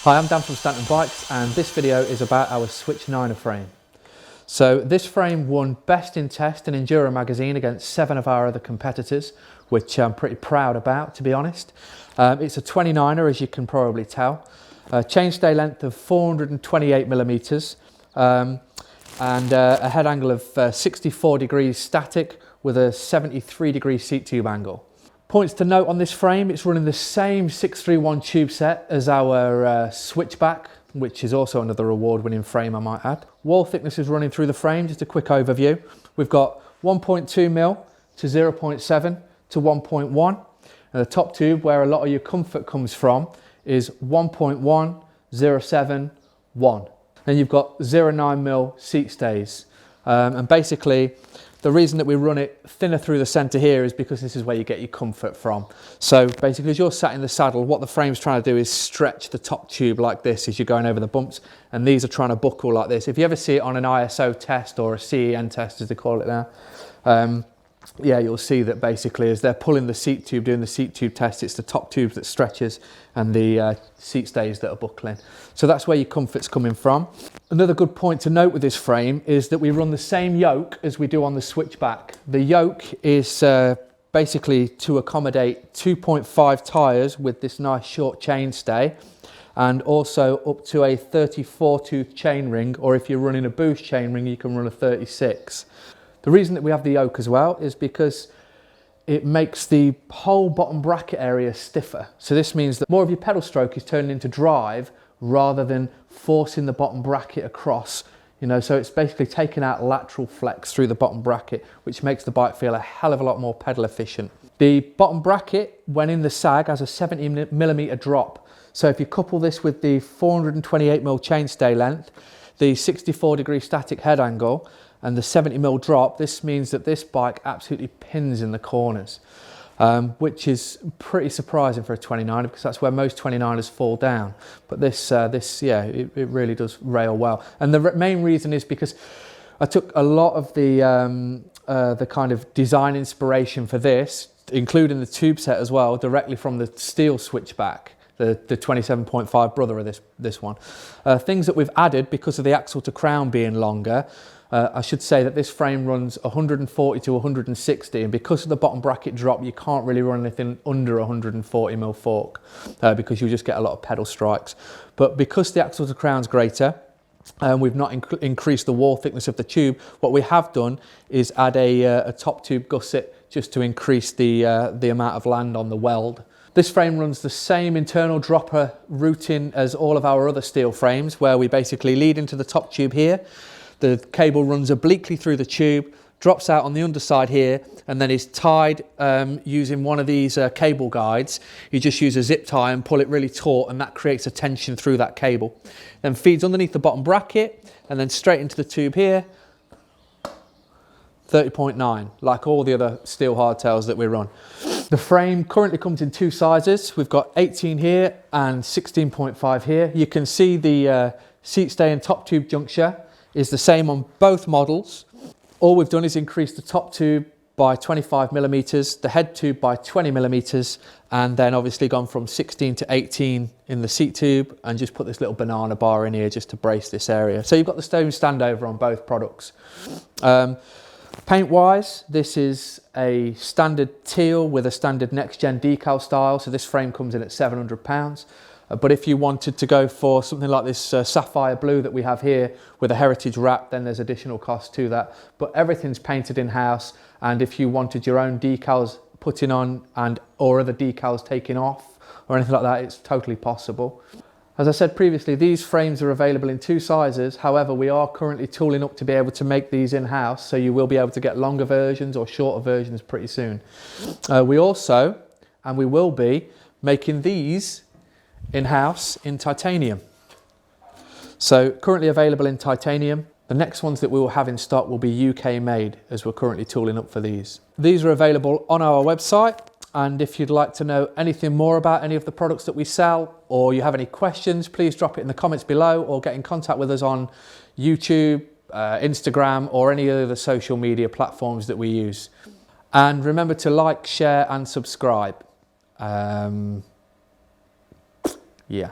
Hi, I'm Dan from Stanton Bikes, and this video is about our Switch9er frame. So this frame won Best in Test in Enduro magazine against 7 of our other competitors, which I'm pretty proud about, to be honest. It's a 29er, as you can probably tell. Chainstay length of 428 millimeters, and a head angle of 64 degrees static with a 73 degree seat tube angle. Points to note on this frame: it's running the same 631 tube set as our Switchback, which is also another award-winning frame, I might add. Wall thickness is running through the frame, just a quick overview. We've got 1.2 mil to 0.7 to 1.1, and the top tube, where a lot of your comfort comes from, is 1.1, 0.7, 1. Then you've got 0.9 mil seat stays, and basically the reason that we run it thinner through the centre here is because this is where you get your comfort from. So basically, as you're sat in the saddle, what the frame's trying to do is stretch the top tube like this as you're going over the bumps, and these are trying to buckle like this. If you ever see it on an ISO test or a CEN test, as they call it now, yeah, you'll see that basically as they're pulling the seat tube, doing the seat tube test, it's the top tube that stretches and the seat stays that are buckling. So that's where your comfort's coming from. Another good point to note with this frame is that we run the same yoke as we do on the Switchback. The yoke is basically to accommodate 2.5 tyres with this nice short chainstay, and also up to a 34 tooth chain ring, or if you're running a boost chain ring, you can run a 36. The reason that we have the yoke as well is because it makes the whole bottom bracket area stiffer. So this means that more of your pedal stroke is turning into drive rather than forcing the bottom bracket across. So it's basically taking out lateral flex through the bottom bracket, which makes the bike feel a hell of a lot more pedal efficient. The bottom bracket, when in the sag, has a 70mm drop. So if you couple this with the 428mm chainstay length, the 64 degree static head angle, and the 70mm drop, this means that this bike absolutely pins in the corners, which is pretty surprising for a 29er, because that's where most 29ers fall down. But this yeah, it really does rail well. And the main reason is because I took a lot of the kind of design inspiration for this, including the tube set as well, directly from the steel Switchback, the 27.5 brother of this one. Things that we've added because of the axle to crown being longer. I should say that this frame runs 140 to 160, and because of the bottom bracket drop, you can't really run anything under 140mm fork because you'll just get a lot of pedal strikes. But because the axle to crown's greater, and we've not increased the wall thickness of the tube, what we have done is add a top tube gusset just to increase the amount of land on the weld. This frame runs the same internal dropper routing as all of our other steel frames, where we basically lead into the top tube here. The cable runs obliquely through the tube, drops out on the underside here, and then is tied using one of these cable guides. You just use a zip tie and pull it really taut, and that creates a tension through that cable. Then feeds underneath the bottom bracket, and then straight into the tube here, 30.9, like all the other steel hardtails that we run. The frame currently comes in 2 sizes. We've got 18 here and 16.5 here. You can see the seat stay and top tube juncture is the same on both models. All we've done is increase the top tube by 25mm, the head tube by 20mm, and then obviously gone from 16 to 18 in the seat tube, and just put this little banana bar in here just to brace this area. So you've got the stone standover on both products. Paint wise, this is a standard teal with a standard next gen decal style, so this frame comes in at £700. But if you wanted to go for something like this sapphire blue that we have here with a heritage wrap, then there's additional cost to that. But everything's painted in-house, and if you wanted your own decals putting on or other decals taken off or anything like that, it's totally possible. As I said previously, these frames are available in 2 sizes. However, we are currently tooling up to be able to make these in-house, so you will be able to get longer versions or shorter versions pretty soon. We also, and we will be, making these in-house in titanium. So currently available in titanium. The next ones that we will have in stock will be UK made, as we're currently tooling up for these. These are available on our website, and if you'd like to know anything more about any of the products that we sell, or you have any questions, please drop it in the comments below, or get in contact with us on YouTube, Instagram, or any other social media platforms that we use. And remember to like, share and subscribe. Yeah.